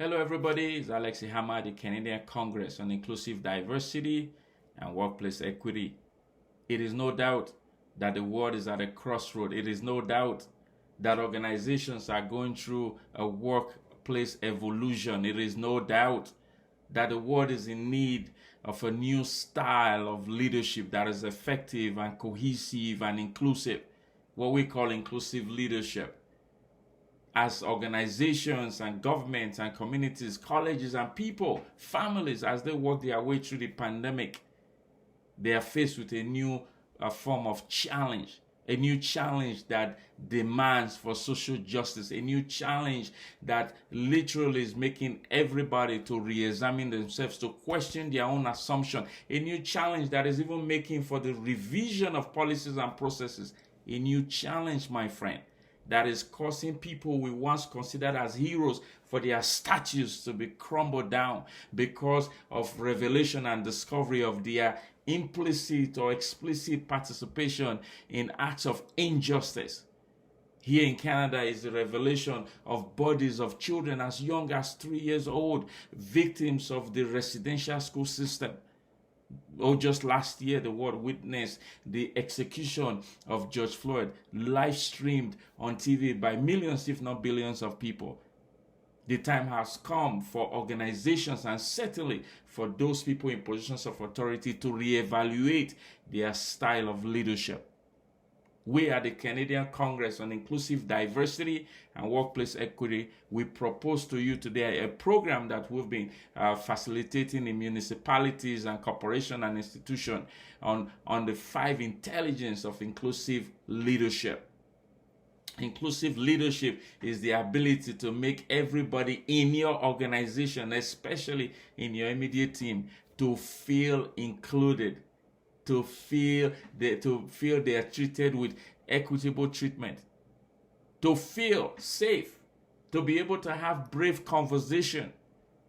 Hello, everybody. It's Alex Ihama, the Canadian Congress on Inclusive Diversity and Workplace Equity. It is no doubt that the world is at a crossroad. It is no doubt that organizations are going through a workplace evolution. It is no doubt that the world is in need of a new style of leadership that is effective and cohesive and inclusive, what we call inclusive leadership. As organizations and governments and communities, colleges and people, families, as they work their way through the pandemic, they are faced with a new form of challenge, a new challenge that demands for social justice, a new challenge that literally is making everybody to re-examine themselves, to question their own assumption, a new challenge that is even making for the revision of policies and processes, a new challenge, my friend, that is causing people we once considered as heroes for their statues to be crumbled down because of revelation and discovery of their implicit or explicit participation in acts of injustice. Here in Canada is the revelation of bodies of children as young as 3 years old, victims of the residential school system. Just last year, the world witnessed the execution of George Floyd, live streamed on TV by millions, if not billions, of people. The time has come for organizations and certainly for those people in positions of authority to reevaluate their style of leadership. We at the Canadian Congress on Inclusive Diversity and Workplace Equity, we propose to you today a program that we've been facilitating in municipalities and corporations and institutions on the 5 intelligence of inclusive leadership. Inclusive leadership is the ability to make everybody in your organization, especially in your immediate team, to feel included, to feel they are treated with equitable treatment, to feel safe, to be able to have brave conversation,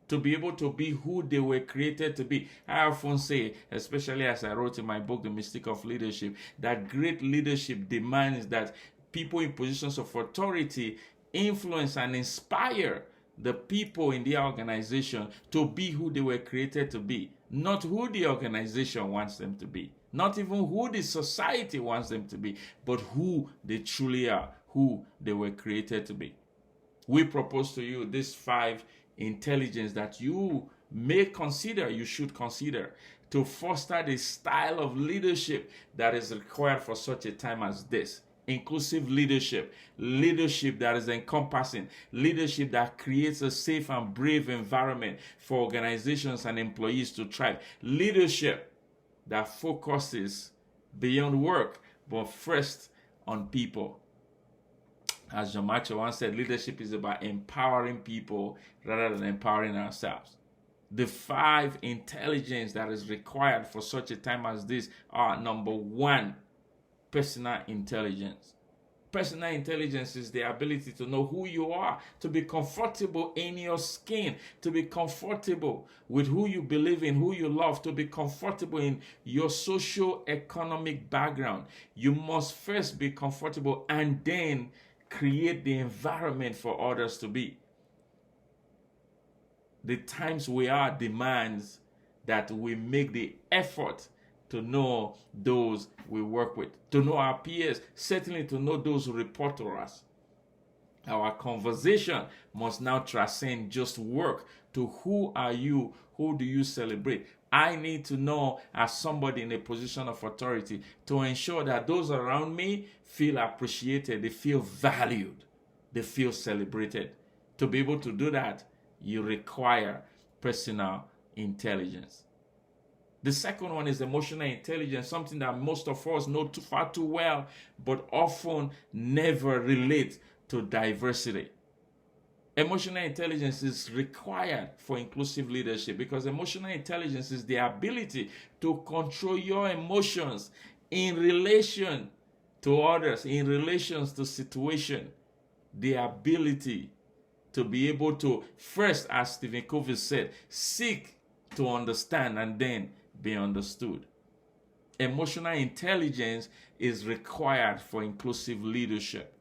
to be able to be who they were created to be. I often say, especially as I wrote in my book, The Mystic of Leadership, that great leadership demands that people in positions of authority influence and inspire the people in their organization to be who they were created to be, not who the organization wants them to be, not even who the society wants them to be, but who they truly are, who they were created to be. We propose to you these 5 intelligence that you may consider, you should consider, to foster the style of leadership that is required for such a time as this. Inclusive leadership, leadership that is encompassing, leadership that creates a safe and brave environment for organizations and employees to thrive, leadership that focuses beyond work but first on people. As John Macho once said, leadership is about empowering people rather than empowering ourselves. The 5 intelligence that is required for such a time as this are: number 1, personal intelligence. Personal intelligence is the ability to know who you are, to be comfortable in your skin, to be comfortable with who you believe in, who you love, to be comfortable in your socio-economic background. You must first be comfortable and then create the environment for others to be. The times we are demands that we make the effort to know those we work with, to know our peers, certainly to know those who report to us. Our conversation must now transcend just work to who are you, who do you celebrate. I need to know, as somebody in a position of authority, to ensure that those around me feel appreciated, they feel valued, they feel celebrated. To be able to do that, you require personal intelligence. The second one is emotional intelligence, something that most of us know far too well, but often never relate to diversity. Emotional intelligence is required for inclusive leadership because emotional intelligence is the ability to control your emotions in relation to others, in relations to situation. The ability to be able to first, as Stephen Covey said, seek to understand and then be understood. Emotional intelligence is required for inclusive leadership.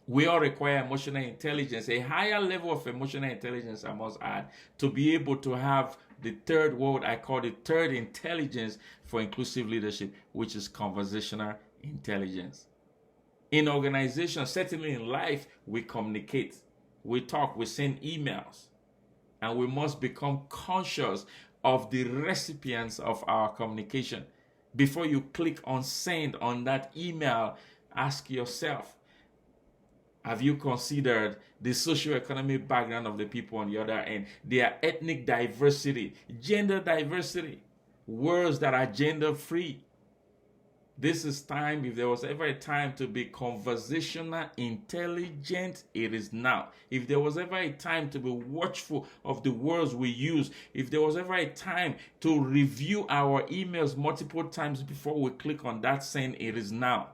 We all require emotional intelligence, a higher level of emotional intelligence, I must add, to be able to have the third word I call the third intelligence for inclusive leadership, which is conversational intelligence. In organizations, certainly in life, we communicate, we talk, we send emails, and we must become conscious of the recipients of our communication. Before you click on send on that email, ask yourself, have you considered the socio-economic background of the people on the other end, their ethnic diversity, gender diversity, words that are gender free? This is time. If there was ever a time to be conversational intelligent, it is now. If there was ever a time to be watchful of the words we use, if there was ever a time to review our emails multiple times before we click on that send, it is now.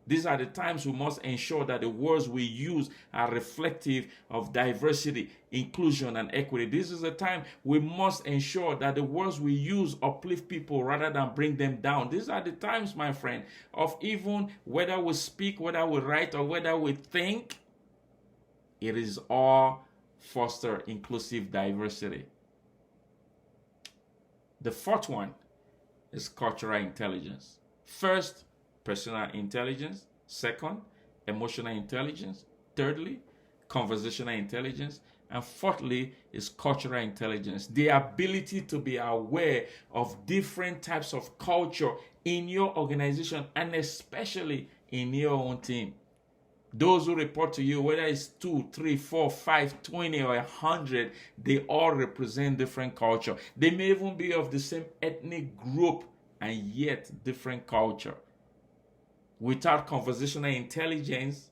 These are the times we must ensure that the words we use are reflective of diversity, inclusion, and equity. This is the time we must ensure that the words we use uplift people rather than bring them down. These are the times, my friend, of even whether we speak, whether we write, or whether we think, it is all foster inclusive diversity. The fourth one is cultural intelligence. First, personal intelligence. Second, emotional intelligence. Thirdly, conversational intelligence. And fourthly is cultural intelligence, the ability to be aware of different types of culture in your organization and especially in your own team. Those who report to you, whether it's 2, 3, 4, 5, 20, or 100, they all represent different culture. They may even be of the same ethnic group and yet different culture. Without conversational intelligence,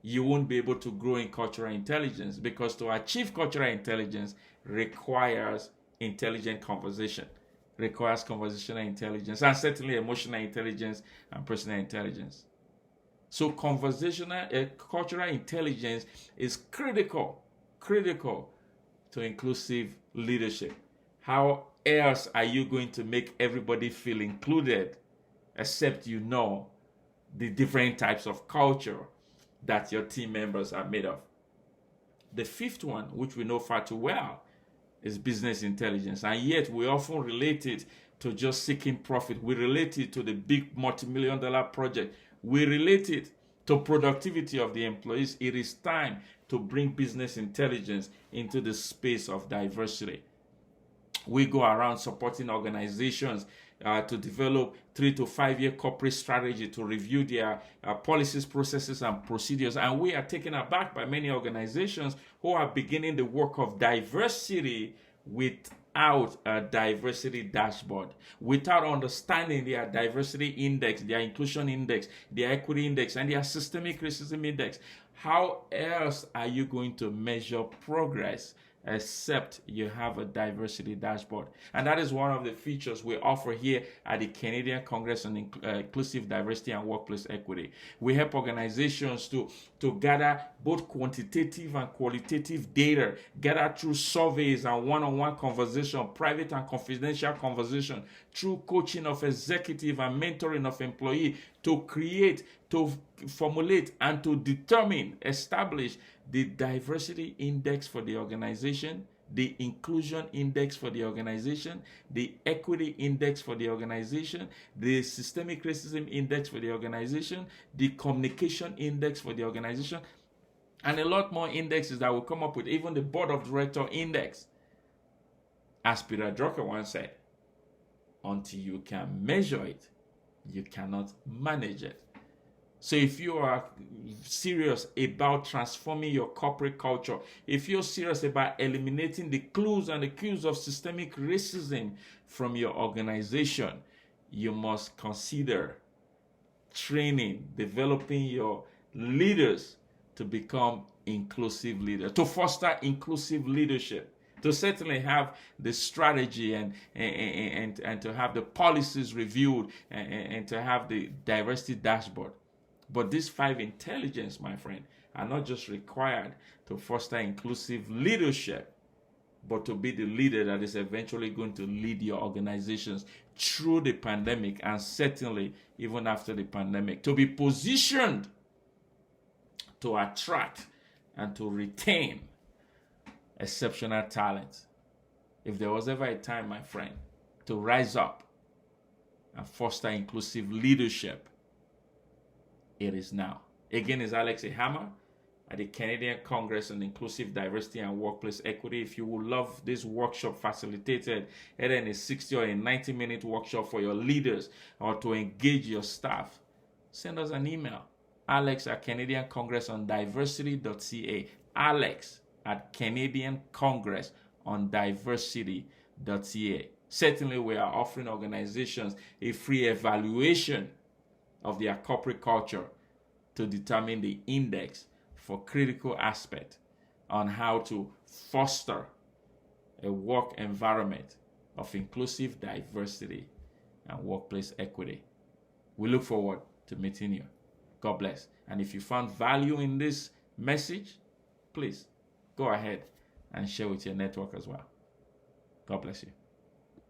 you won't be able to grow in cultural intelligence, because to achieve cultural intelligence requires intelligent conversation, requires conversational intelligence, and certainly emotional intelligence and personal intelligence. So cultural intelligence is critical to inclusive leadership. How else are you going to make everybody feel included except you know the different types of culture that your team members are made of? The fifth one, which we know far too well, is business intelligence. And yet we often relate it to just seeking profit. We relate it to the big multi-million-dollar project. We relate it to productivity of the employees. It is time to bring business intelligence into the space of diversity. We go around supporting organizations to develop 3 to 5 year corporate strategy to review their policies, processes, and procedures. And we are taken aback by many organizations who are beginning the work of diversity without a diversity dashboard, without understanding their diversity index, their inclusion index, their equity index, and their systemic racism index. How else are you going to measure progress except you have a diversity dashboard? And that is one of the features we offer here at the Canadian Congress on Inclusive Diversity and Workplace Equity. We help organizations to gather both quantitative and qualitative data, gather through surveys and one-on-one conversation, private and confidential conversation, through coaching of executive and mentoring of employee, to create, to formulate, and to determine, establish the diversity index for the organization, the inclusion index for the organization, the equity index for the organization, the systemic racism index for the organization, the communication index for the organization, and a lot more indexes that will come up with, even the board of director index. As Peter Drucker once said, until you can measure it, you cannot manage it. So if you are serious about transforming your corporate culture, if you're serious about eliminating the clues and the cues of systemic racism from your organization, you must consider training, developing your leaders to become inclusive leaders, to foster inclusive leadership, to certainly have the strategy and to have the policies reviewed and to have the diversity dashboard. But these 5 intelligence, my friend, are not just required to foster inclusive leadership, but to be the leader that is eventually going to lead your organizations through the pandemic and certainly even after the pandemic, to be positioned to attract and to retain exceptional talent. If there was ever a time, my friend, to rise up and foster inclusive leadership, it is now. Again, it's Alex Ihama at the Canadian Congress on Inclusive Diversity and Workplace Equity. If you would love this workshop facilitated, either in a 60 or a 90-minute workshop for your leaders or to engage your staff, send us an email. alex@canadiancongressondiversity.ca. alex@canadiancongressondiversity.ca. Certainly, we are offering organizations a free evaluation of their corporate culture to determine the index for critical aspect on how to foster a work environment of inclusive diversity and workplace equity. We look forward to meeting you. God bless. And if you found value in this message, please go ahead and share with your network as well. God bless you.